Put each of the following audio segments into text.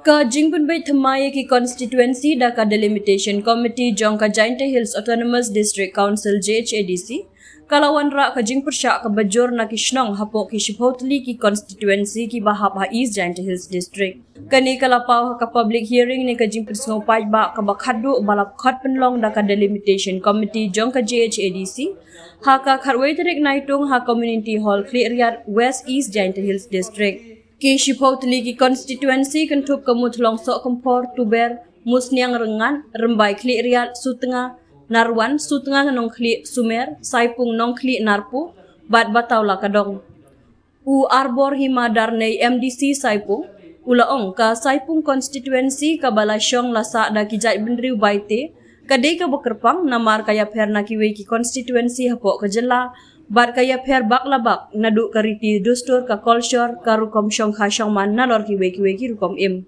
Ka Jingpun Bay Thamaya ki constituency da ka delimitation committee jong ka Jainte Hills Autonomous District Council JHADC kalawan ra ka Jingpursha ka bajor na kishnong hapo ki Shipotli ki constituency ki bahap ha East Jainte Hills District. Kani kalapaw ka public hearing ni ka Jingpurs ngopay ba ka bakhadu balap khat penlong da ka delimitation committee jong ka JHADC ha ka kharway tarik naitung ha community hall Clear West East Jainte Hills District. Ki Shipotli ki constituency kentup kamuthlong sok kompor tuber musniang rengan rembai kli riat sutenga narwan sutenga nong kli sumer saipung nong kli narpu bat batau la kadong u arbor himadar nei MDC saipung ulaong ka saipung constituency ka balasyong lasa da ki jai bendriu baite kadai ka bekerpang namar kaya perna ki we ki constituency hapo ka jela Bat kaya per bak labak nadu kariti dustur ka culture ka rukom syong kha syong man nalor ki weki rukom im.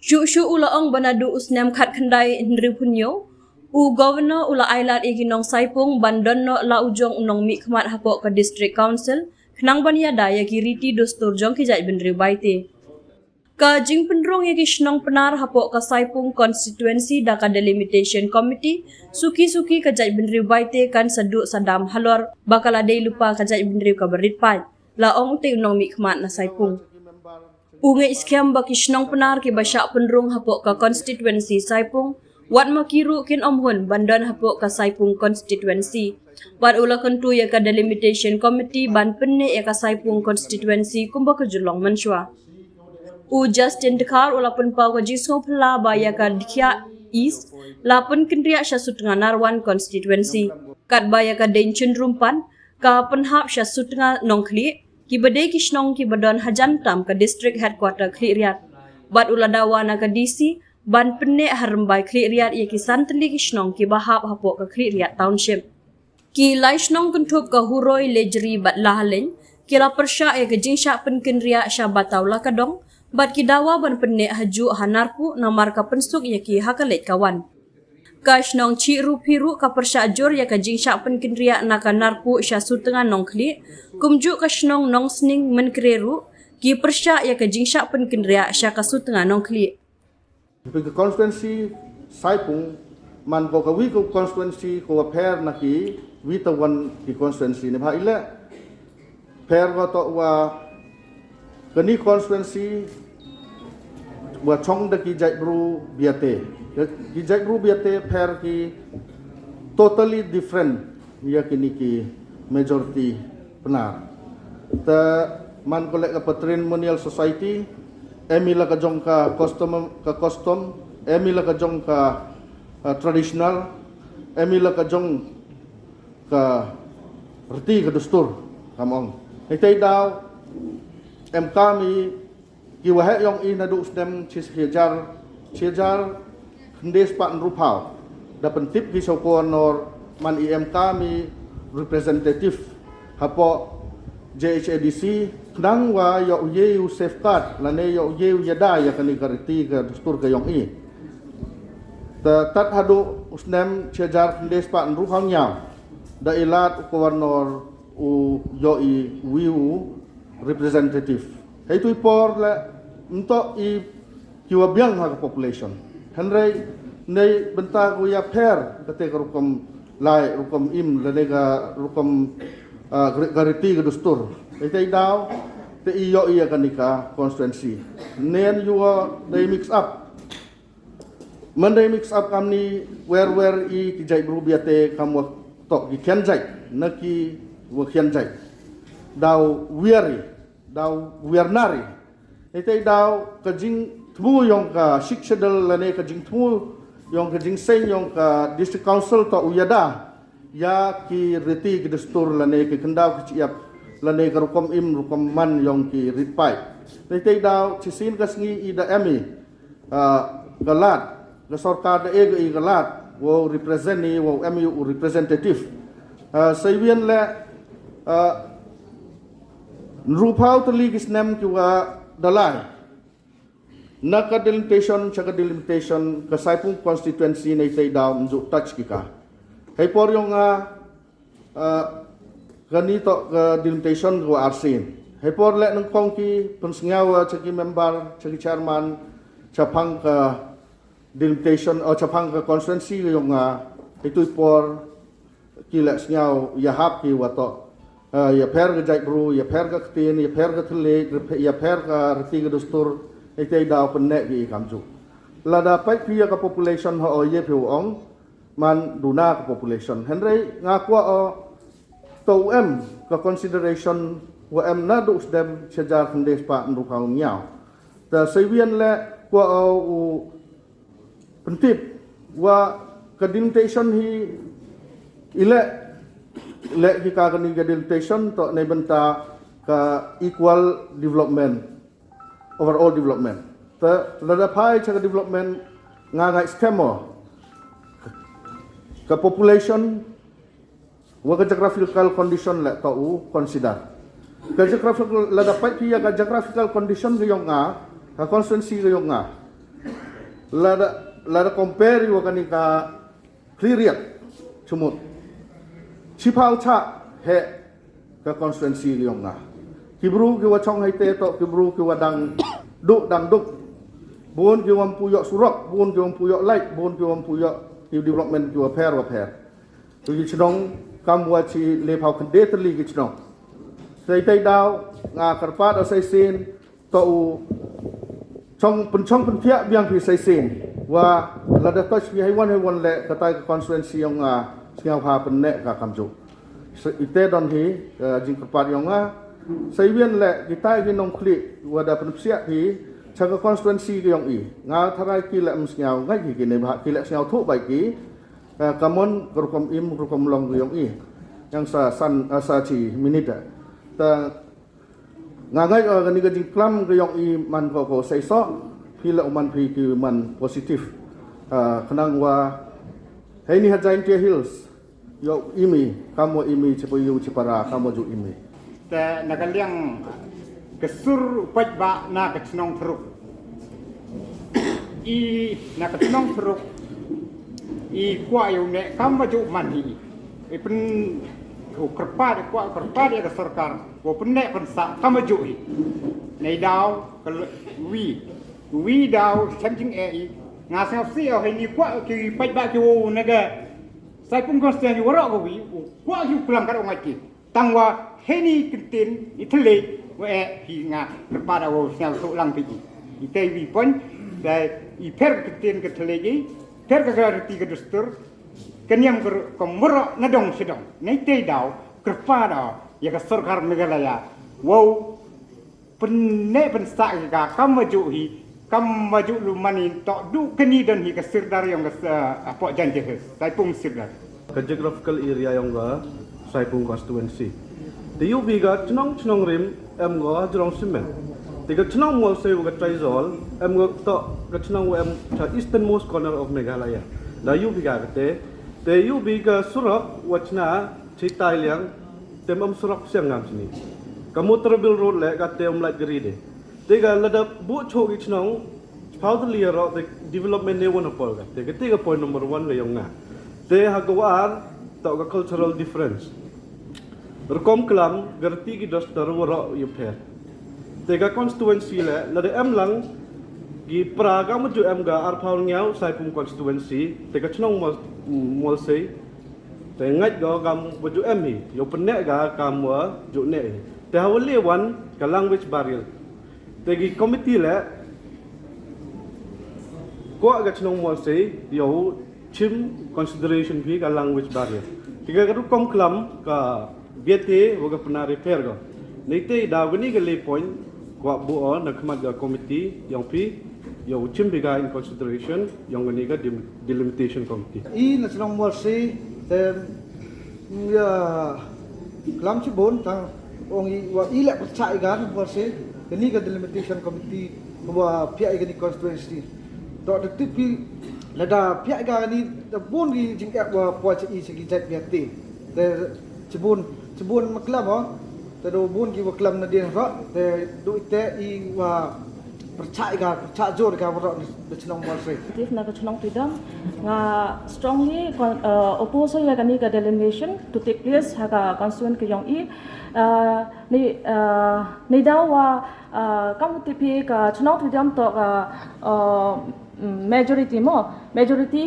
Syu ulaong banadu usnem khat khandai ndri punyo. U governor ula ailat iginong saipung bandonno la ujong unong mi khmat hapo ka district council khnang banyada ya ki riti dustur jong ki jai bendri baite. Ka jing pendrong ya ki shnong penar hapo ka saipung constituency da ka delimitation committee suki-suki ka jai bendri baite kan saduk sadam halor bakal adai lupa ka jai bendri ka berit pai laong te unong mi khmat na saipung unge iskem ba ki shnong penar ki basyak pendrong hapo ka constituency saipung wat makiru kin omhun bandon hapo ka saipung constituency wat ula kentu ya ka delimitation committee ban penne ya ka saipung constituency kumba ka julong menshwa U Justin Dekar ulapun pau ka jiso pela baya ka Dikhya East lapun kendria syasut dengan Narwan constituency kat baya ka Dencun Rumpan ka penhap syasut dengan Nongkli ki badai kishnong ki badon hajantam ka district headquarter Kli Riat bat uladawana ka DC ban penne harembai Kli Riat ya ki santli kishnong ki bahap hapo ka Kli Riat township ki laishnong kuntup ka huroi lejeri bat lahaleng ki la persya ya ka jingsya penkendria syabatau la kadong Bat kidawa ban penek haju hanarpu namar ka pensuk ya ki hakalet kawan. Kash nong ci rupiru ka persajur ya ka jingsyak penkendria naka narpu syasu tengah nong kli. Kumjuk kash nong sning menkreru ki persyak ya ka jingsyak penkendria syakasu tengah nong kli. Ke constituency saipung man ko ka wi ko constituency ko pair na ki wi tawan ki constituency ne bha ile pair ko to wa kani constituency wa chong da ki jai bru biate ki jai bru biate pair ki totally different ya kini ki majority penar ta man ko lek ka patrimonial society emila ka jong ka custom emila ka jong ka traditional emila ka jong ka reti ka dustur kamong itai daw em kami kiwahek yang ina du stem chijar ndes pak rupau dapat tip ki sokon nor man em kami representative hapo JHADC nang wa yo yeu safeguard lane yo yeu yada ya kani kariti ka dustur ka yang i tat hadu usnem chijar ndes pak rupau nyam da ilat ko nor u yo I wiu representative. Itu ipor le untuk I kiwa biang ha population. Henry nei benta ku ya per kate rukom lai rukom im le ga rukom gariti ga dustur. Itu daw te iyo iya kanika constituency. Nen you they mix up. Monday mix up kami where I kijai berubiate kamu tok ki kenjai naki wa kenjai. Daw wiernari ite daw kajing tmu yong ka shikshadal lane kajing tmu yong kajing sen yong ka district council to uyada ya ki reti ki destur lane ki kendaw ki ciap lane ka rukom im rukom man yong ki ritpai ite daw cisin kasngi ida emi galat ga sorkar da e galat wo represent ni wo emi representative saywian le Rupau terli kisnem juga dalai. Naka delimitation, chaka delimitation, kasaipung constituency na itay daw mjuk touch kika. Hay por yung ganito delimitation ko arsin. Hepor lek nang kong ki pensengawa caki member caki chairman capang ke delimitation atau capang ke konstituensi yang itu por ki lek sengaw ya hap ki wato ya per ke jai bru ya per ke ketin ya per ke tele ya per ke reti ke dustur itu dah penek ki kamju. La dapat pia ke population ho ye piu ong man duna ke population. Henry ngakwa to ke consideration wa em na dus dem sejar kendes pa ndu kau miao ta sewian le kwa au pentip wa delimitation hi ile le ki ka ni delimitation to ne benta ka equal development overall development ta lada pai cha development nga skemo ka population wa geographical condition le to consider ka geographical la dapat pia ka geographical condition ke yong ka constituency ke yong la da compare wa kani ka clear chumut chipau cha he ka constituency ke yong kibru ke wa chong hai te to kibru ke wa dang duk bon ke wam puyok surok bon ke wam puyok light bon ke wam puyok development ke wa pair tu ji chnong kam wa chi le phau khande tli ke chnong Say tay daw nga karpat o say sin to chong pentia biang pi say sin wa lada touch pi haiwan le katai constituency yang singaw ha pennek ka kamju ite don hi jing karpat yang say wien le kita gi nong kli wa da pensia hi chaka constituency yang nga tharai ki le singaw ngai ki ne ba ki le singaw thu bai ki kamon rukom im rukom long yang yang sa chi minute ta ngangai organi gajing klam ke yong i man ko sai so pila uman pi ki man positif kenang wa hei ni hajain te hills yo imi kamu imi cepo yu cepara kamu ju imi ta nagaliang kesur paj ba na kacnong teruk i na kacnong teruk i kwa yu ne kamu ju man hi i pen kerpat ya ke sarkar wa penek pensa kamaju hi nei daw wi daw changing e nga sa si o ni kwa ki pai ba ki wo naga sai pung konstian yu ro go wi kwa yu pelang ka ong ki tangwa heni kintin i thele wa e hi nga kerpat wo sial so lang pi i te wi pon da i per kintin ke thele ji per ka rti ke dustur kenyam komoro nadong sedong nei te daw kepada ya ka sarkar Meghalaya wow penne pensa ka kamaju hi kamaju lumani to du keni dan hi ka sirdar yang apa janji sai pung sirdar ka geographical area yang ga sai pung constituency the yu ga chnong rim em ga jrong simen the ga chnong mol se ga traizol em ga to ga chnong em cha easternmost corner of Meghalaya da yu ga te yu ga surak wachna chitai liang temam surak siang ngam sini kamu terbil road le ka tem like geri de te ga lada bu cho gi chnong how the clear the development ne wona pol ga te ga point number 1 le yong nga te ha ga war to ga cultural difference rekom klam gerti gi dos tar woro yu pher te ga constituency le lada em lang gi praga mu ju em ga ar phaul ngiao sai pum constituency te ga chnong mol sei te ngai go gam baju em hi yo penne ga kam wa ju ne te hawli wan ka language barrier te gi committee le ko ga chnong mol sei yo chim consideration bi ga language barrier tiga ga kom klam ka biete wo ga pna repair go nei te da gani ga le point ko bu on na khmat ga committee yang pi yo chim bi ga in consideration yang gani ga delimitation committee I national mol sei ya kelam ci bon ta ongi wa ila percaya kan versi ini ke delimitation committee wa pihak ini constituency to de tipi lada pihak ni da bon gi jing wa po ci segi jat biati de cibun maklam ho te do bon gi wa klam na dia ro te do ite I wa percaya jor ka ro de chnong mol se If na kachnong tidam nga strongly oppose ya kani ka delineation to take place ha ka constituent ke yong I ni dawa kam tipi ka chnong tidam to ka majority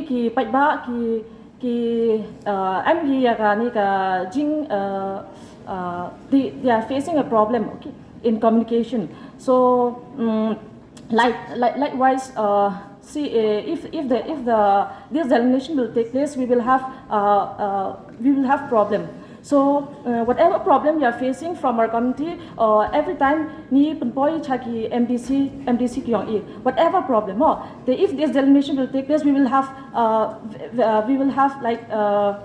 ki paiba ki MG ya ka ni ka jing they are facing a problem, okay, in communication. So likewise, see if this delineation will take place, we will have problem. So whatever problem you are facing from our community, every time ni penpoi chaki MDC kyong I, whatever problem, if this delineation will take place, we will have like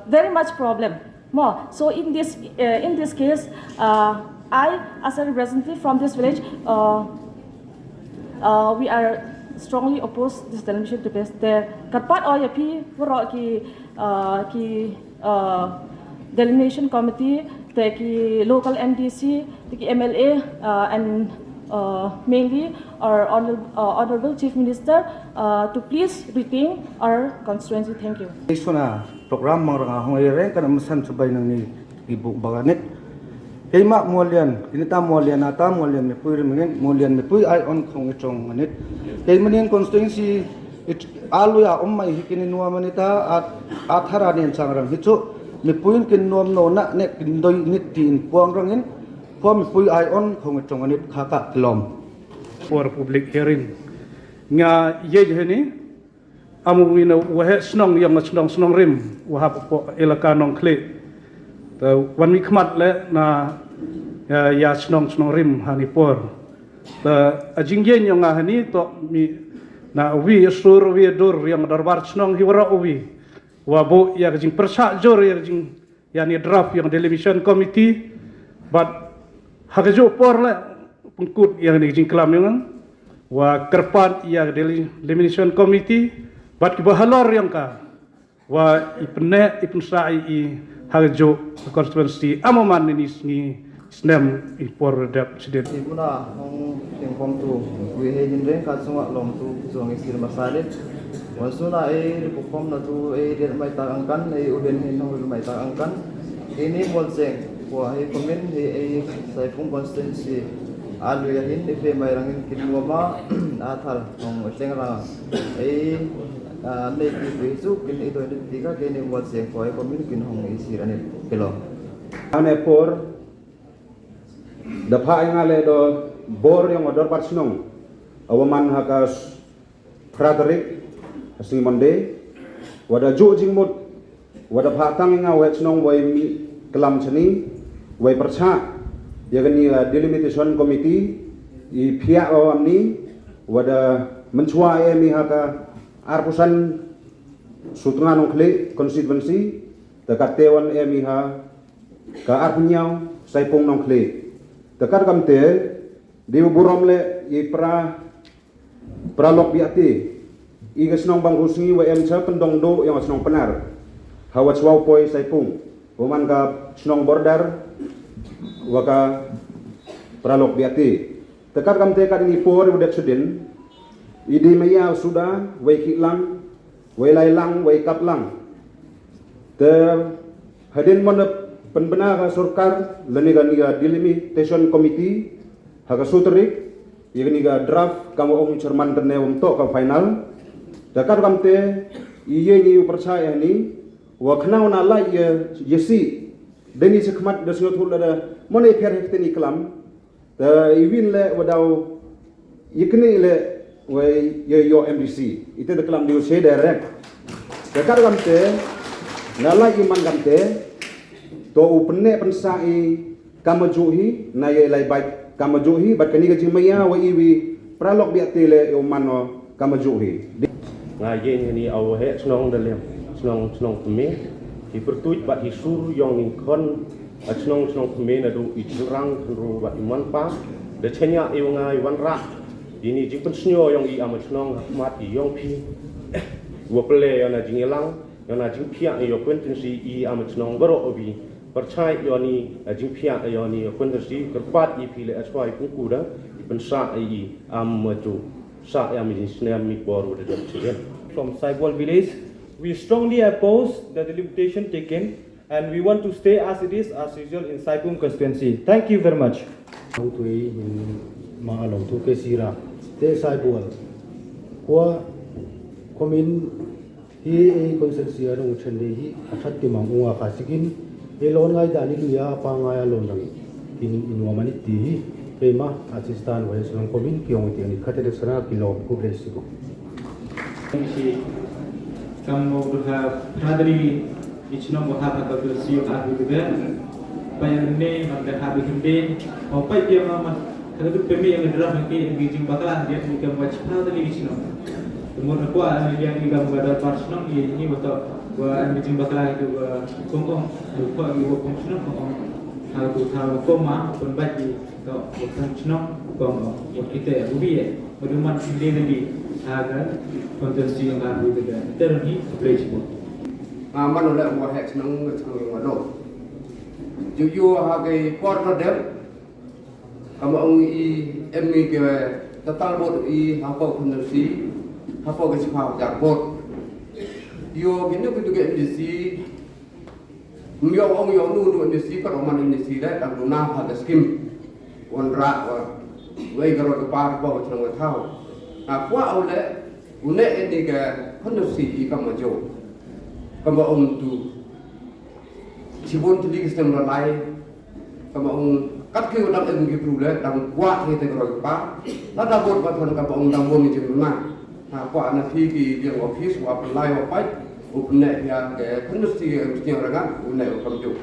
very much problem more. So in this case, I as a representative from this village, we are strongly opposed this delineation to place. The karpat OYP waro ki delineation committee, the local MDC, the MLA, and mainly our honorable Chief Minister to please retain our constituency. Thank you. isuna program maranga hongere kana masan subay nang ni ibu baganit kay mak molian kinita molian ata molian me puir mingen molian me pui ai on khong chong manit kay manin constituency alu ya mai hikini nuwa manita athara nen changrang hichu me puin kin nuam no na ne kin doi nit tin puang rangin ko me pui ai on khong chong manit khaka klom for public hearing nga ye ni amu wina wahe snong yang snong rim wahap po elaka nong kle the wan mi khmat le na ya snong rim hani por the ajingye nyong hani to mi na wi sur wi dur yang darbar snong hiwara uwi wabo ya jing persa jor ya jing yani draft yang delineation committee but hagajo por le pengkut yang jing kelam yang wa kerpat ya delineation committee bat ki bahalor yang ka wa ipne ipnsai I hagjo constituency amoman ni snem impor dap sidin ibuna hong yang pom tu we he jin reng ka sunga lom tu zong isir masalit wasuna pom na tu dia mai ta angkan uden he no mai ta angkan ini bolseng wa he komen he saifung constituency alu ya hin ife mai rangin kinwama athal hong sengra nei ki su kin ito ni tiga ke ni wat se ko komen kin hong isir ane kilo ane por dapha ingale do bor yang odor parsinong awaman hakas Frederick asing monde wada jo jingmut wada phatang inga wet snong wai mi kelam chani wai percha yagani delimitation committee I pihak awamni wada menchua mi haka arpusan sutnga nongkle constituency dekat dewan mi ha ka arpunyau saipung nongkle dekat kamte di buromle I pra lok biati I gesnong bang husngi wa cha pendong do yang snong penar hawat swau poi saipung woman ka snong border waka pralok biati dekat kamte kad ni por udah sudin idi maya sudah wai kilang wai lailang wai kaplang te hadin mon penbenar surkar leniga delimitation committee haga sutrik yeniga draft kamu ong cerman kene untuk ke final dekat kamte iye ni percaya ni wa khnau na la yesi deni sekmat desnot hulada monai per hekteni kelam ta iwin le wadau yikni le way yo MDC itu de kelam diu se direct dekat kamte nala iman kamte to upne pensai kamajuhi na ye lai bai kamajuhi bat kani gaji maya wa iwi pralok biatele yo mano kamajuhi ngaje ni au he snong dalem snong peme ki pertuit bat isur yong ning kon snong peme na du icurang ru bat iman pa de chenya e ngai wan ra ini jing pen snyo yong I am snong mat I yong pi wo ple yana jing elang yana jing pia yo kwentensi I am snong baro obi percaya yo ni jing pia yo ni kwentensi kerpat I pi le aswai pungkuda pensa I am maju sa yang misne mi bor de chien. From Saibol village, we strongly oppose the delimitation taken and we want to stay as it is as usual in Saipum constituency. Thank you very much. Long tui in maalong tu ke sira te Saibol kwa komin hi e constituency arung chende hi athat ti mangunga khasikin elon ngai dani luya pa ngai alon nang in inwamani ti hi kema assistant wa selong komin kiong ti ni khate de sara kilo ku blesigo. Kamu berhak hadiri ichno berhak agar siok aku juga bayar ni maka habis ini apa dia mama kalau tu pemi yang dalam mungkin bijing bakalan dia mungkin wajib hadiri ichno kemudian aku yang juga berada personal ini betul gua bijing bakalan itu kongkong lupa gua kongkong kongkong hal koma pun bagi atau bukan ichno kongkong yang kita rubi ya bagaimana sendiri agar kontensi yang ada juga terni flexible. Man oleh buah hek senang yang mana. Jujur hagai porter dem. Kamu ongi emi ke total bot I apa kontensi apa kesifat jakbot. Yo gini kita ke industri. Mio nu industri kalau mana industri dah tak guna haga skim. Wanra wei kalau kepar apa senang tahu. Apa oleh unek ini ke kondusi kamu jauh, kamu tu cibun tadi sistem lalai, kamu kat kau dalam ilmu perlu dalam kuat kita kerja apa, lalu dapat batuan kamu dalam bumi jemuna, apa anak fiki dia office, apa lalai apa, unek ya ke kondusi mesti orang unek kamu jauh.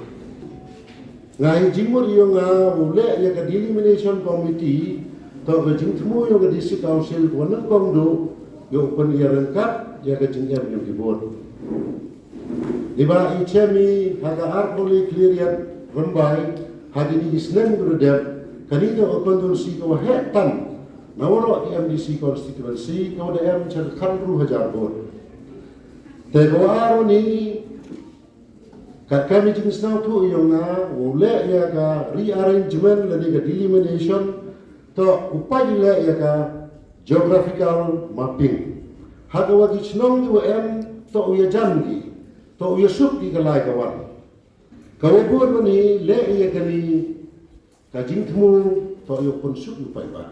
Ngai jimur yang unek ya ke delimitation committee. Tau kejing temu yang ke district council wanang kongdo yang penyiaran kat ya kejing yang dibot. Iba ichemi haga arpoli clearian rambai hagi ni isnem berdem kanina konstitusi kau hetam nawaro MDC constituency kau dem cer kandru hajar bot. Tegawaro ni kat kami jenis nau tu yang ule ya ka rearrangement lagi ke delimitation to upaya ya ka geographical mapping haga wagi chnong ni em to uya jangi to uya sup di kalai kawan kawabur ni le ya kali kajing temu to uya pun sup upaya ba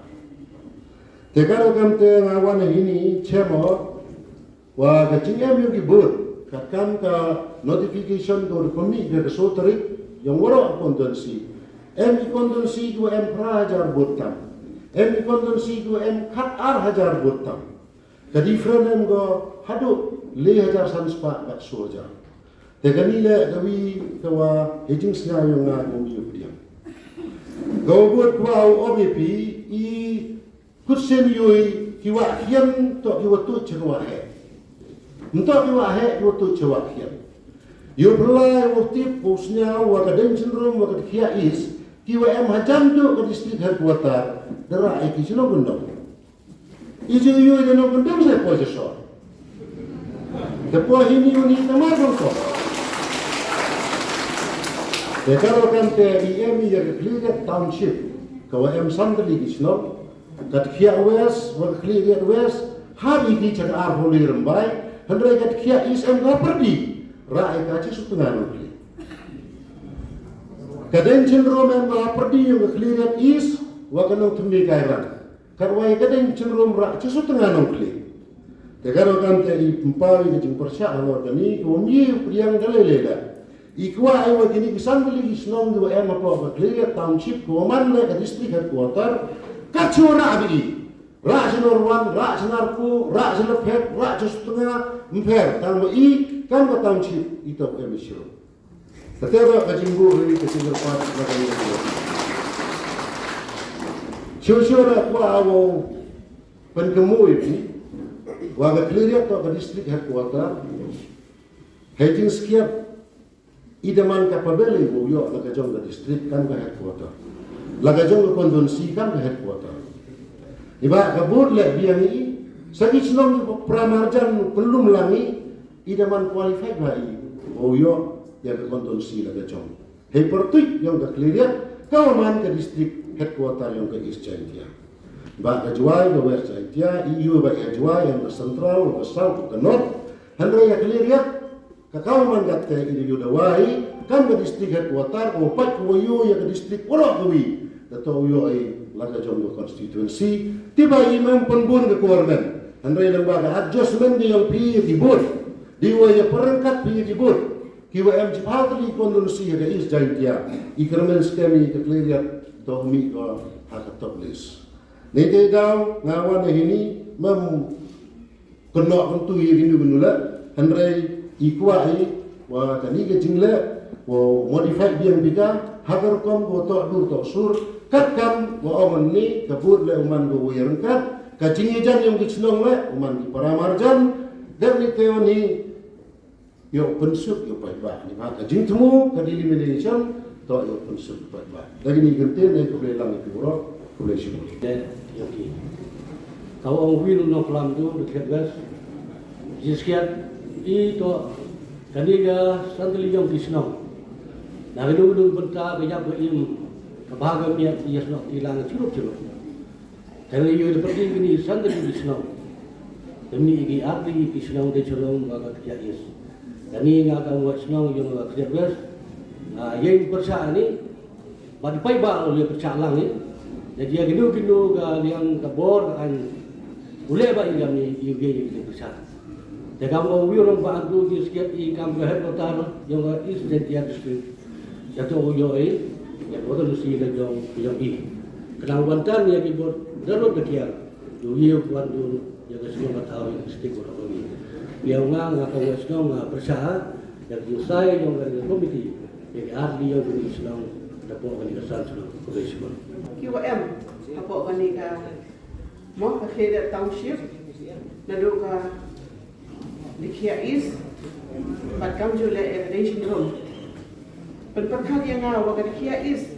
tekaro kamte ngawan ini chemo wa kajing em yung gibur kakam ka notification do komi ke sotari yang waro kontensi em kontensi ko em prajar botam em kontensi ko em kat hajar botam ka different em go hadu 1000 sanspa kat soja te ganile gawi kawa hejing sna yung nga ngombi upiam go bot kwa OBP I kusen yoi kiwa hiam to kiwa tu chwa he nto kiwa he kiwa tu chwa hiam yo belai waktu posnya wa kaden syndrome wa kia is kiwa em hajam tu ke distrik headquarter dera iki sino gundong ijo yo de no gundong se position depo ini uni tamar ko de karo kan te IM ya clear township kawa em sandali kisno kat kia west wa clear west hari di cak ar holi rembai hendrai kat kia is em ga perdi ra ka ci sutuna no kaden cenderung memang perdi yang clear is wakanong tumbi kairan karwai kaden cenderung rak cesu tengah nongkli tegaro kan tadi empawi ke jeng persya alor kani umyi priang dalele ikwa ai wakini kisan beli kisnong dua em apa clear township koman le ke distrik headquarter kacura abi rak senor wan rak senarku rak selepet rak cesu tengah emper tambah I kan ke township itu emisio Tetapi kajinggu ini kecil lepas lagi ini. Syur-syur aku awal penkemu ini, warga clear atau ke distrik headquarter, hejing sekian idaman kapabeli buyo lagajong ke distrik kan ke headquarter, lagajong ke konvensi kan ke headquarter. Iba kabur lek biang ini, sagi senong pramarjan belum langi idaman qualified lagi buyo yang ke konvensi lagajong. Hei pertuit yang ke clear kawaman ke distrik headquarter yang ke East Chantia. ba ka juai go west side ya iu ba ya juai yang central ke south ke north handre ya clear ya ka kau man gat te ini yu dawai kan ke distrik headquarter ko pat ko yu ya ke distrik polo ko wi da to yu ai laga jom constituency tiba imam penbun ke keluarga handre lembaga adjustment yang pi dibut diwa ya perangkat pi dibut kiwa MG kondisi ada is jaitia ikramen skemi ke clear dohmi ko hak top list nete daw ngawan ini mem kena kentu ini gunula handrai ikwai wa tani ke jingle wa modify biang biga hagar kom go to dur to sur katkam wa oman ni kabur le uman go yerengkat kacingjan yang dicnong le uman di paramarjan dan ni teoni yo pensuk yo pai ni ba kajing temu ka elimination to yo pensuk pai ba dari ni gerte ne ko le lang itu ro ko le shi yoki kau orang wil no kelam tu dekat gas jiskiat itu kaniga santli yang kisno na gedu benta ke jak im kebahagiaan dia kisno hilang curup kalau yo seperti ini santli kisno demi ini abdi kisno de colong bagat ya is dani ngaka buat senang yang kerja gas yang persa ni bagi pai ba oleh persa lang ni jadi dia gindu yang kabor kan boleh ba ingam ni yuge yang persa de kamu orang ba tu di sekiat i kam ga headquarter yang is dan dia district jatuh yo ya bodoh si le yang i kenal bantan ya kibor darut bekiar yo buat tu yang semua tahu district orang ni yang ngaka wasno nga persa yang selesai yang dari komiti yang ahli yang di Islam dapat organisasi Islam Malaysia. QM apa organisasi mau ke township naduka dikia is badkam jule evidence room penperkal yang ngawa dikia is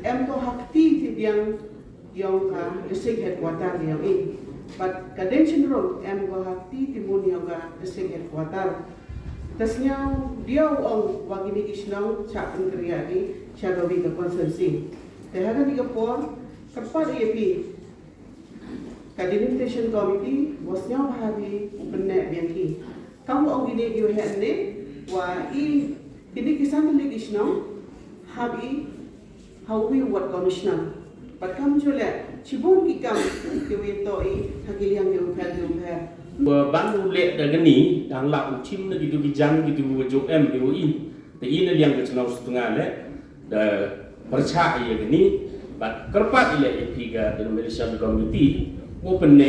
em ko hakti yang ka district headquarter yang ini but kadension room em ko hakti timun yang ka district headquarter tasnya dia ang wagini isnang sa kriya ni siya gawi ka consensi tehaga ni kapor kapar EP delimitation committee wasnya bahagi benek bianki kamu ang gini yo henne wa I ini kisan ni isnang habi hawi wat commissioner but kamu jule cibon ikam kiwito I hagiliang yo per bantu lek dengan ni dan lak ucim na gitu bijang gitu wajib gitu in te in yang ke cenau setengah le da percaya ya gini bat kerpat ile epiga di Malaysia community open ne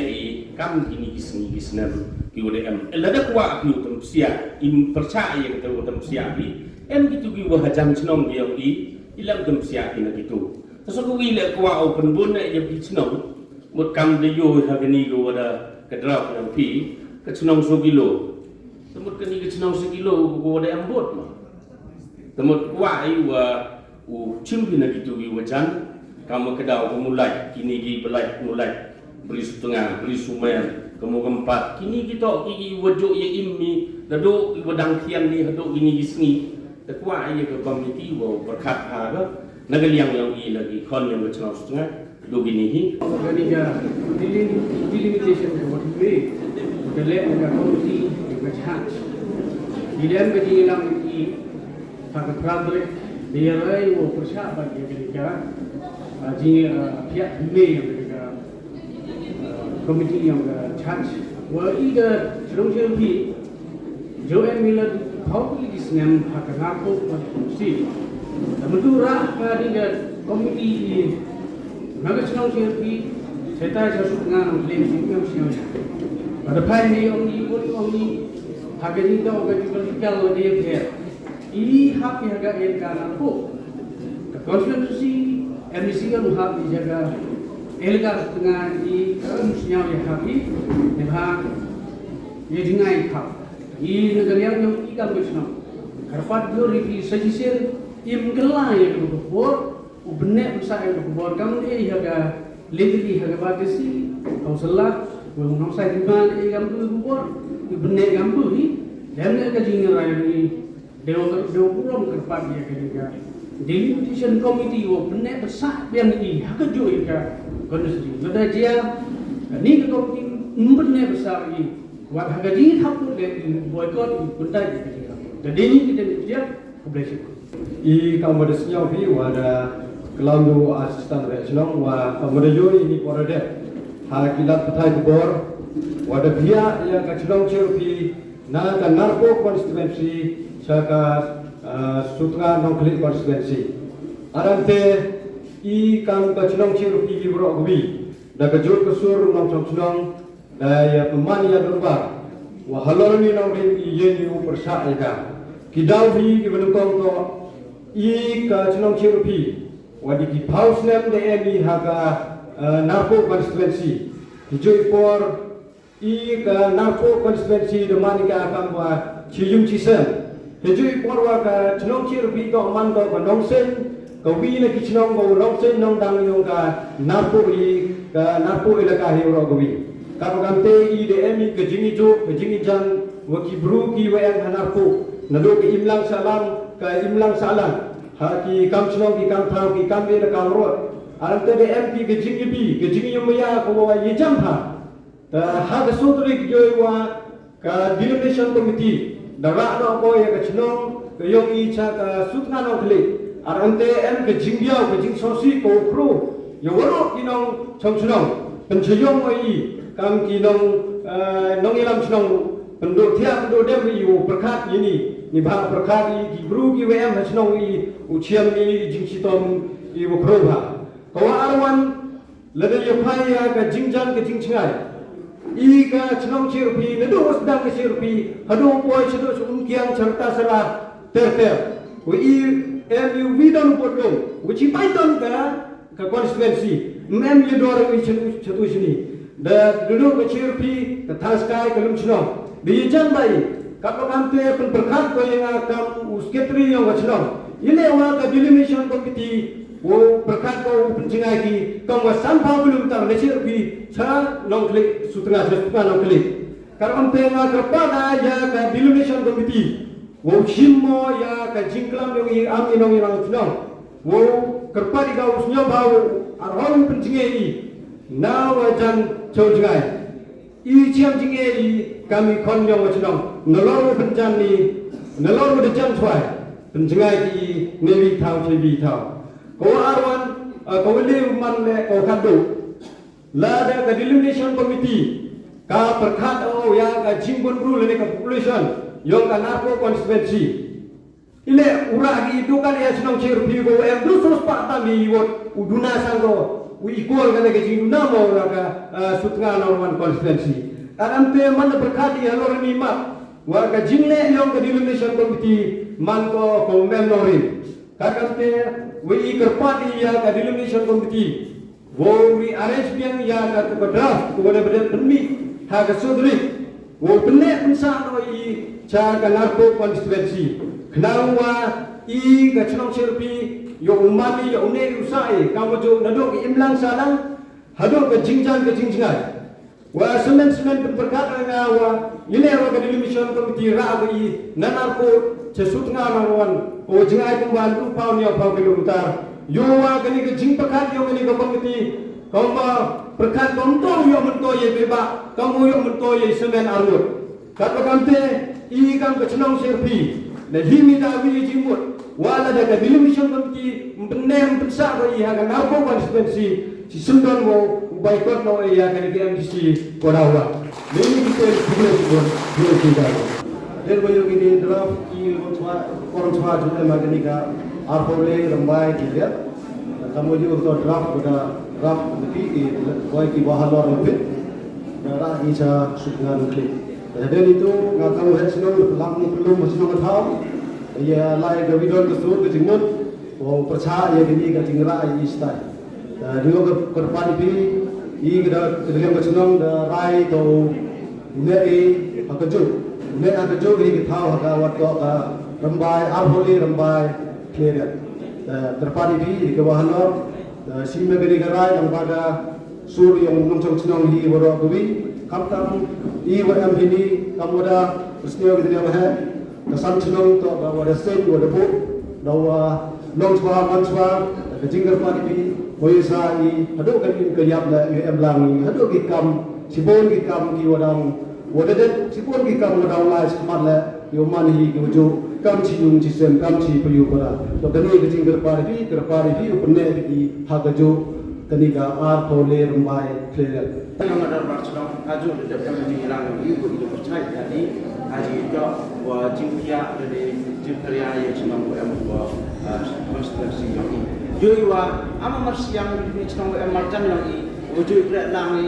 kam gini gisna QDM elada kuat aku tem sia in percaya ke tu tem sia bi gitu gi wahajam cenau yang I ilang tem sia ina gitu terus aku ile kuat open bun ne ya bi cenau mut kam de yo ha gini go ada kedrap yang pi ke cenau 1 kilo temut kini ke cenau 1 kilo ko ada ambot mah temut kuai wa cimpi na gitu gi wajan kamu kedau mulai kini gi belai mulai beri setengah beri sumer kamu keempat kini kita gi wajuk ye immi dadu wadang kian ni hadu gini gisni tekwa ye ke komiti wa berkat ha ga nagaliang yang I lagi kon yang cenau setengah do gini hi organiga delimitation ko way dele nga komiti nga chat dilen ga dilang I pada problem dia rai wo persya bagi organiga ji pihak me yang organiga komiti yang chat wa I ga selong pi Joan Miller public isnem hakana ko si mentura ka diga komiti Naga cenau siapa saya jasuk ngan lem siapa siapa. Pada hari ini orang ni harga ni dah orang jual kalau dia bayar. Ini hak harga yang kan aku. Konstitusi MDC kan hak dijaga. Elga setengah di musnya oleh hak ini. Hak ia jengai hak. Ini negara yang ikan cenau. Karpat glori sejisen imgelai yang berbuat. Benek besar yang berbuat kamu ni harga legally harga bagasi kausalah wong sai di mana kamu berbuat benek kamu ni dan harga jingan raya ni dewa puram kerpat dia kerja delimitation committee benek besar yang ni harga jual constituency. Nada dia ni ke komiti umbennya besar ini. Buat harga diri hapus dan boykot bentai kita. Jadi ini kita dia publish. I kamu vi wada kelandu asistan regional wa kamu ini porade hakilat petai kubor wada via yang kacilong cerpi na kan narko constituency saka sutra nongkli constituency arante I kam kacilong cerpi gibro gubi da kajur kesur nongchong chulong da ya pemani ya berubah wa halorni nongri yeni upersa eka kidau bi gibenukong to I kacilong cerpi wadi ki paus nem de emi haga narko constituency hijau por I ka narko constituency de manika akan wa ciyum cisen hijau por wa ka chinong cirupi to man to ka nongsen ka wi na ki chinong go nongsen nong dang yong ka narko ilaka hero go wi ka kante I de emi ka jingi jo ka jingi jan wa ki bru ki wa yang narko nado ka imlang salam ha ki kam chinong ki kam thau ki kam be ka ro alam te de MP ke jingi bi ke jingi yumya ko wa ye jam ha ta ha ga sudri ki jo wa ka deliberation committee da ra no ko ye ka chinong ke yong I cha ka sutna no kle alam te M ke jingi ya ke jing sosi ko kro yo woro ki nong chong chinong pen cheyong mo I kam ki nong ilam chinong pendo thia pendo dem yu prakhat yini ni ba prakhat I ki bru ki wm ha chinong I uchiam ni jing chitom I wo kro ba kawa arwan ladal yapaya ka jingjan ka jingchingai I ka chinong chirupi nado usdang ka chirupi hado poi chado unkiang charta sara ter we mu vidon podom which python ka constituency mem yedor we chadu shini da dudu ka chirupi ka thaskai ka lumchnong di jan bai ka kamte pen berkat ko yang kam usketri yang wachnong ile wa ka deliberation committee wo berkat ko pencingai ki kam wa sampha belum tar lecir bi cha nongkli sutra nongkli karam te nga kerpada ya ka deliberation committee wo chimmo ya ka jingklam yang I am inong chnong wo kerpadi ka usnyo baw arhon pencingai na wa jan chojgai I chiam jingai kami konyong chnong nolong penjan ni nolong de jan twai pencingai ki newi thau chebi thau ko arwan ko le man le ko kado la da ka deliberation committee ka perkhat o ya ka jingbon rule le ka population yong ka narko constituency ile uragi itu kan ya senong cerpi go em du sos pa ta mi wot uduna sango wi equal ka ke jinguna mo ka sutnga norman constituency aramte man perkhat ya lor ni ma wa ka jingle yong ka deliberation committee man ko mem norin kakante we kerpadi ya ka deliberation committee wo we arrange biang ya ka draft ko ada benda penmi ha ka sudri wo penne unsa no I cha ka narko constituency knawa I ka chnong cerpi yo umani yo ne usai ka mo jo nado ki imlang salang hado ka jingjai wa semen berkata nga wa ile wa ka deliberation committee ra I nanarko cesut nga nawan o jingai kumban tu pau ni pau kilometer yo wa kani ke jing pekat yo kani ke committee koma perkat kontor yo mento ye beba kamu yo mento ye semen arut kata kante I kam ke chnong serpi le himi da wi jimut wala da ka deliberation committee benem pensa ko I ha ka narko constituency si sundon mo boykot no ya kani ke MDC korawa ini kita boleh tidak dan banyak ini draft I orang tua juga magani ka arpole rambai tidak kamu juga draft pada draft lebih boy ki bahalor lebih darah isa sungan klik dan itu nggak tahu hasilnya belum masih nggak tahu ya lai gavidon kesur ke jenggot oh percaya ini ke jenggra istai juga kerpani pi I kita dengan kesenang da rai to ne akajo ini kita tahu haka waktu ka rambai arholi rambai clear terpadi di ke bahanor simme gani garai yang pada sur yang nongchong senang hi boro kuwi kamtam I wa am hini kamoda usnyo gitu dia mah kesan senang to da wada sen wada bu da wa nongchwa manchwa ke jinggar padi Moi sa I hadu kan in kayap na UM lang ni hadu ki kam sibon ki kam ki wadang wadadet sibon ki kam wadang lai semat la yo man hi ki jo kam chi yung chi sem kam chi payu para to kani ke jing kerpari fi upne ki ha ga jo kani ga ar pole rumbai clear yang ada bersenang aju dapat kami hilang ibu itu percaya jadi haji itu wa jingkia dari jingkia yang senang yang wa konstitusi yang ini jadi wa ama marsiang ini senang yang marjan yang ini wujud kerana langi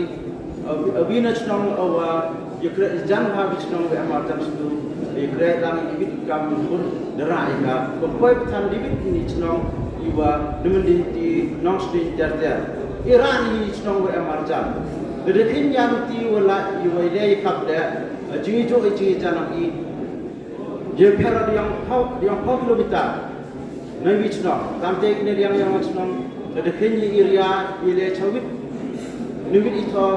bina senang wa kerana jangan habis senang yang marjan itu kerana langi bibit kami pun derai ka berapa petan bibit ini senang iwa dengan di nongsi tertiar Iran ini senang yang marjan Dedekin yang ti wala iwalai kapda jingi jo jingi janam I je perad yang kilometer nabi chno tamte ini yang chno dedekin area ile chawit nabi itu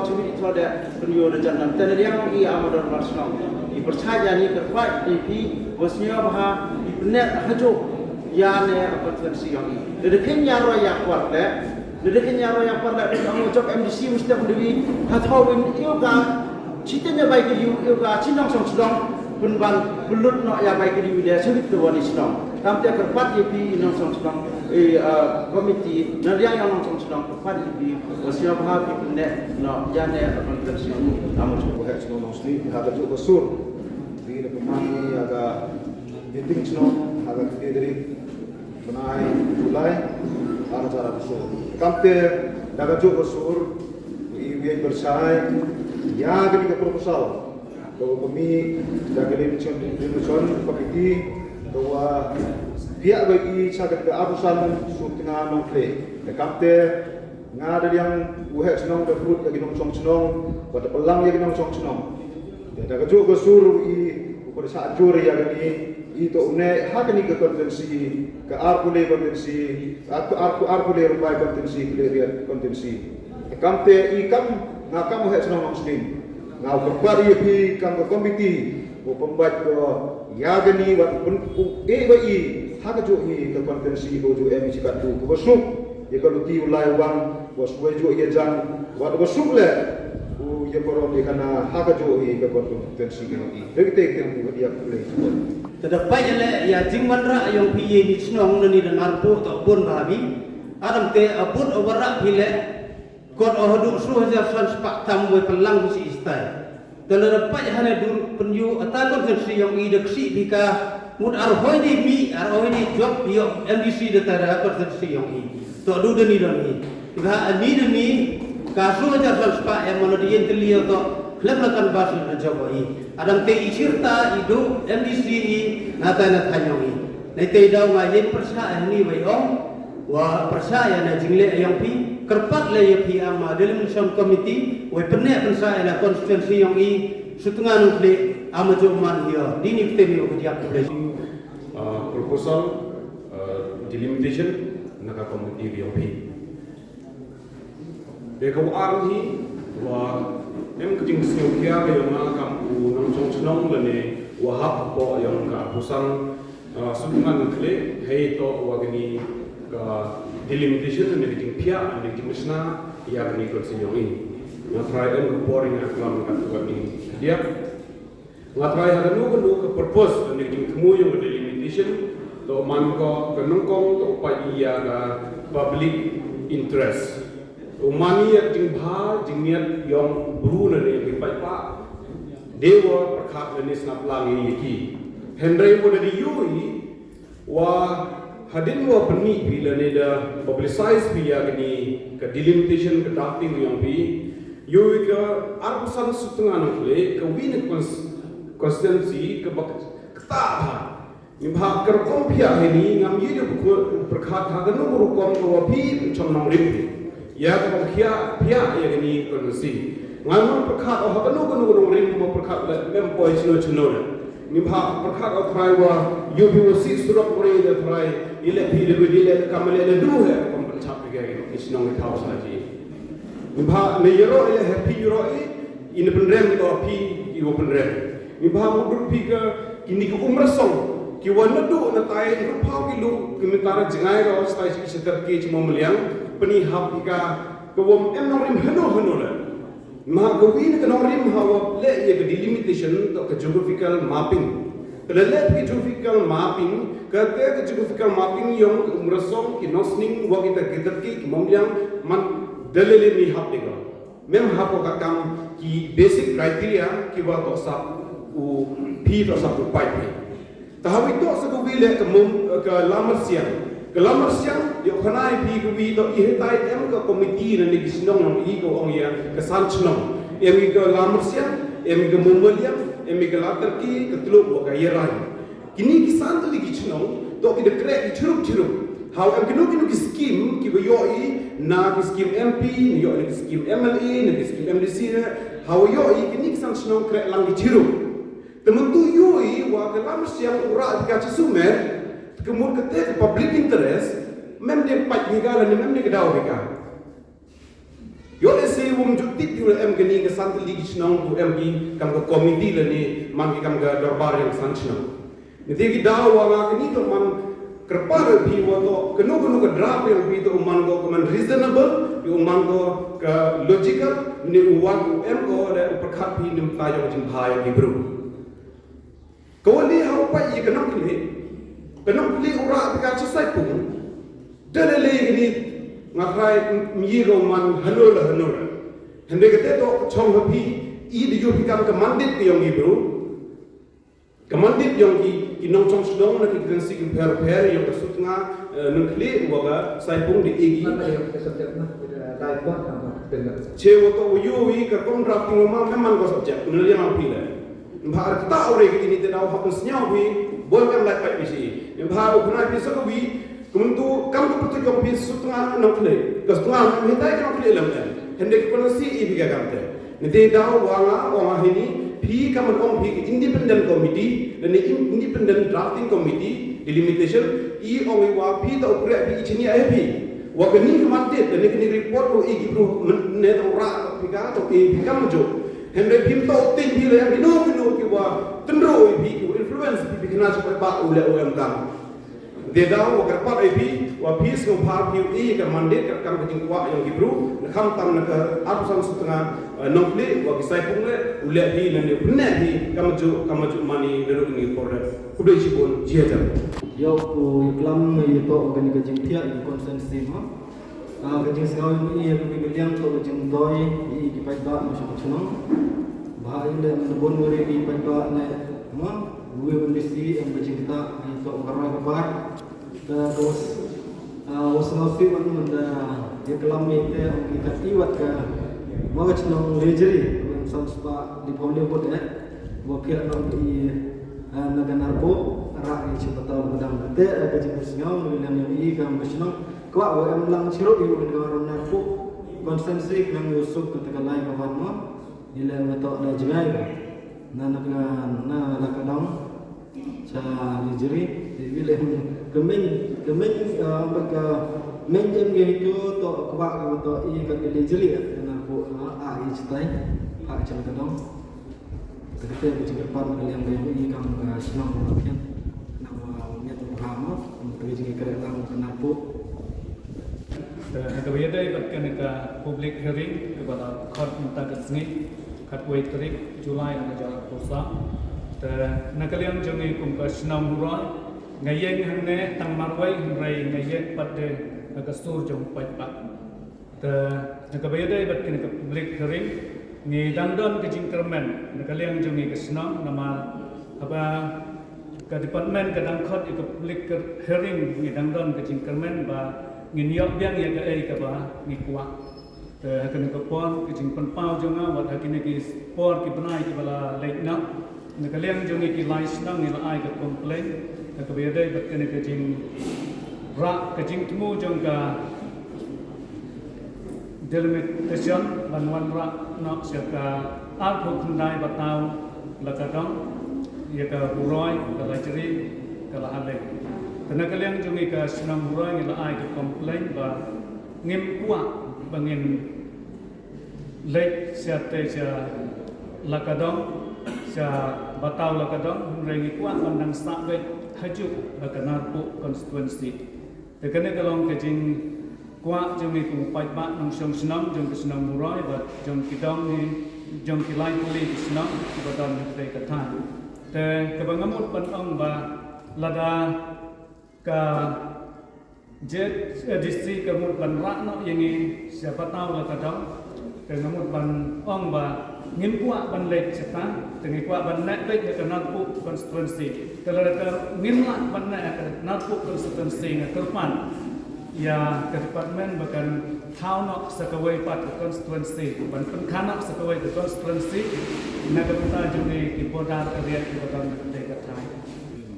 de penyo de janam tan yang I amador marsno I percaya ni kerpat I bosnya bah I benar hajo ya ne potensi yang I dedekin yang roya kuat Dedekin yang royak pada kamu cok MDC mesti berdiri hatawin yoga citanya baik di yoga cinang song penban belut nak ya baik di wilayah sebut tu wani senang tamte kerpat yepi nong song komiti nanti yang nong song kerpat yepi wasnya bahab ipne no jane konferensi namun cukup hak senang nong sini agak cukup sur di pemani agak meeting senang agak dari penai mulai ana cara besar kamte daga jo sur I bersai ya gani ke proposal to kami daga limchon komiti bahwa pihak bagi sagat ke arusan sutinga nongple kamte ngada yang uhe senong da fruit lagi nong senong pada pelang lagi nong senong daga jo sur I pada saat juri ya gani itu une hakani ke konvensi ke arkule konvensi arkule rumbai konvensi clear konvensi kamte I kam ngakam hek senong muslim ngau kerbari pi kam ke komiti o pembat ko yagani wa bai hakajo I ke konvensi o jo emi sikat tu ko suk ye kalau ti ulai wang was wejo ye jang wa ko suk le u ye korom ye kana hakajo I ke konvensi ke begitu ke dia boleh Terdapat ya jingman ra yang piye ni senong ni dan arpo tak pun bahabi adam te apun overak bile god ohdu suh jasan sepak tamwe pelang si istai terdapat hana dur penyu ata konsensi yang ideksi bika mud arhoi ni job bio MDC detara konsensi yang I to du deni doni ba ni kasu jasan sepak yang mana dia telia to Lelakan bahasa Jawa ini, ada te cerita itu MDC nata tanyongi. Nanti dah main percaya ni bayong, wah percaya na jingle yang pi kerpat le yang pi ama dalam mission committee, wah pernah percaya na konstitusi yang I setengah nukle ama joman dia. Dini kita ni kerja polisi. Proposal delimitation naga committee yang pi. Dekau arhi wah em kecing senyukia yang nak kamu nongcong senong lene wahap po yang ka pusang sungan nukle hei to wagini ka delimitation ne kecing pia ne kecing mesna ia kini konsinyoi ngatrai em boring aklam ka tuani dia ngatrai hada nu ke purpose ne kecing kemu yang delimitation to man ko penungkong to pa ia ka public interest umani yang jingha jingniat yang buru nani yang pai pa dewa perkhat nani snap langi yiki hendrai mo dari yui wa hadin wa perni bila ne da publicize via gini ke delimitation ke drafting yang bi yui ke arbusan setengah nafle ke win constituency ke kata ni bhag kerkom pia ini ngam ye perkhat hagan no rukom ko bi chomnong rim ya kalau pia ya ini konvensi ngamun perkat oh kanu ring mo perkat mem poi chino ni bha perkat of raiwa UBC surat puri de rai ile pi de ile kamale le du he kom chap ge isnong ke house haji ni bha ne yero ile happy yero in pendrem ko pi i open rem ni bha mudur pi ka kini ko umrasong ki wanadu na tai ru phau ki lu ki mitara jingai ro stai chi setar ki chmo meliang penihap ika kewom norim hanu le ma kewin ke norim hawa le ye ke delimitation to ke geographical mapping le ke geographical mapping ke geographical mapping yang umrasong ki nosning wa kita ki momliang man dalele ni hap dega mem hapo ka kam ki basic criteria ki wa to sap u pi to sap u pai tahawi to sa ko wile ke mum ke lamar siang yo khanai pi ko wi to i hetai em ko committee na ni gisnong ng i ko ong ya ke san chnong em i ko lamar siang em ke mum liam em ke latar ki ke tlu ko ka yerai kini kisan to di gisnong to ki de krek churuk how em kinu ki scheme ki yo i na ki scheme MP ni yo ni scheme MLA ni scheme MDC how yo i kini kisan chnong krek lang di churuk tementu yoi wa kelam siang ura dikaci sumer kemur kete public interest mem dia pat negara ni mem dia kedau beka yo ese wum jutik yu em geni ke sant ligi chnong bu em gi kam ke komiti le ni man ki kam ga darbar yang san chnong ni te gi daw wa ga ni to man kerpar bi wa to kenu ke draft yang bi to man go man reasonable yu man go ke logical ni uwan em go le perkhat bi nim ta yo jing bhai gi bro kau ni hau pai ye kenang kili ura bika cesai pun dalele ini ngakai miro man hanul hende kete to chong hapi I di yo bikam kemandit yang ibru kemandit yang ki nong chong sedong na ki kensi ki per yang kesutnga nengkli waga sai pun di igi cewo to yui ka drafting ma memang ko subject nelian api le Mbak tak orang ini tidak tahu apa senyawi, boleh kan lagi pai bisi. Mbak bukan bisa kau bi, kemudian kamu betul yang bi setengah nafle, setengah hitai kan nafle lemah. Hendak kau nasi ibu kamu teh. Nanti tahu orang ini, bi kamu orang bi independent committee dan independent drafting committee delimitation, I orang iwa bi tak ukuran bi ini ayah bi. Waktu ni kemantit dan ni report tu igi bro net orang bi kata tu bi kamu jo. Hendak him tahu tin bila yang bino kiwa tendro ibi kiwa influence ibi kena supaya pak oleh OM kamu. Dia dah wakar pak ibi wapis ngopar kiwi ke mandet ke kamu kecing kuat yang gibru nakam tam nak arusan setengah nongkli wagi saya pungle oleh bi nanti benar bi kamu ju mani dulu ini korek kuda cipun jihad. Yo iklam itu organik kecing tiap di konsensi mah. Kecing sekali ini yang lebih geliang tu kecing doi di kipai tak macam macam bahaya le sebon muri di kipai tak ne mah dua kondisi yang kecing kita itu orang kabar terus wasnasi mana menda dia kelam itu kita tiwat ke mau kecing lejeri yang sampai di Bollywood wakil orang di negara narko rak cepat tahu bedang te kecing sengau yang ini kamu kecing Kuat orang lang ciruk ibu negara narko konsensi yang Yusuf ketika lain kawan mo nilai betul ada jengai na lakadang sa Nigeria bila kemen baga menjem gitu to kuat to I kat Nigeria narko ai cetai hak lakadang ketika bercakap yang I kam senang mungkin nama niat Muhammad untuk jadi kerana narko Kebaya day batkan ke public hearing kepada court minta kesini kat wait tarik Julai ada jalan kursa. Nakalian jangan kumpa senam hurai ngayeng hene tang marwai hene ngayeng pada kesur jom pat. Kebaya day batkan ke public hearing ni dandon ke jingkermen nakalian jangan ke senam nama apa ke department ke dangkot ke public hearing ni dandon ke jingkermen ba nginiok biang ya ke ke ba ngikuak ke kena ke pon ke jing penpau jonga wat hakine ki por ki benai ki bala lekna ne kalian jongi ki lais nang ni ai ke complain ke bede bet kena ke jing rak ke jing temu jongka delimitation wan rak nak siaka al phu khandai batau lakadong ya ka buroi ka lajeri ka la alek Karena kalian jungi ke senam hurai ni lai ke komplain ba ngim kuat bangin lek siate sia lakadong sia batau lakadong rengi kuat mandang sak wet haju ke narpo constituency. Tekene kalong ke jing qua jong ni ku pai ba nong song snam jong ke snam murai ba jong ki dong ni jong ki lai puli ki snam ba don te ka than te ke bangamut pan ong ba lada ka jet distrik ke mut ban ra no yengi siapa tahu la ka dong ke ngamut ban ong ba ngin kuat ban lek ceta tengi kuat ban nek lek ke nampu constituency kalau ada ngin lah ban nek ke nampu constituency ke depan ya ke department bahkan thau nok sakawai pat ke constituency ban penkanak sakawai ke constituency nak kita juni ki bodar area ki bodar ke thai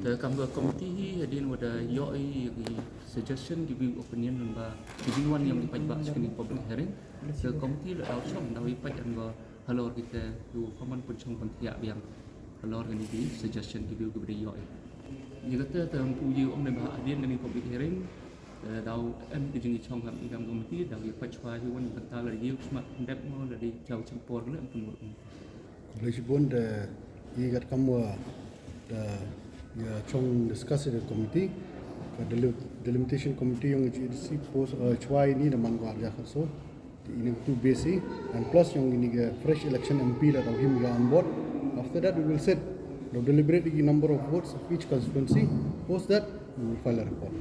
the kamga committee hadin wada yoi suggestion give opinion ba give one yang dipajak sekali public hearing the committee la ausom dawi pajan go halor kita tu common puncung pentia biang halor ini di suggestion give kepada yoi jika kita tempu you om ba adin ini public hearing dau em di jini chong ham ingam committee dawi pachwa yu wan bentar lagi smart dep mo dari jauh campur le ampun Lejibun the igat kamwa the chong discuss in the committee the delimitation committee yung GDC post chwai ni na mangwa ja so ini tu basic and plus yung ini fresh election MP that of him on board. After that we will set the deliberate number of votes of each constituency. Post that we will file a report.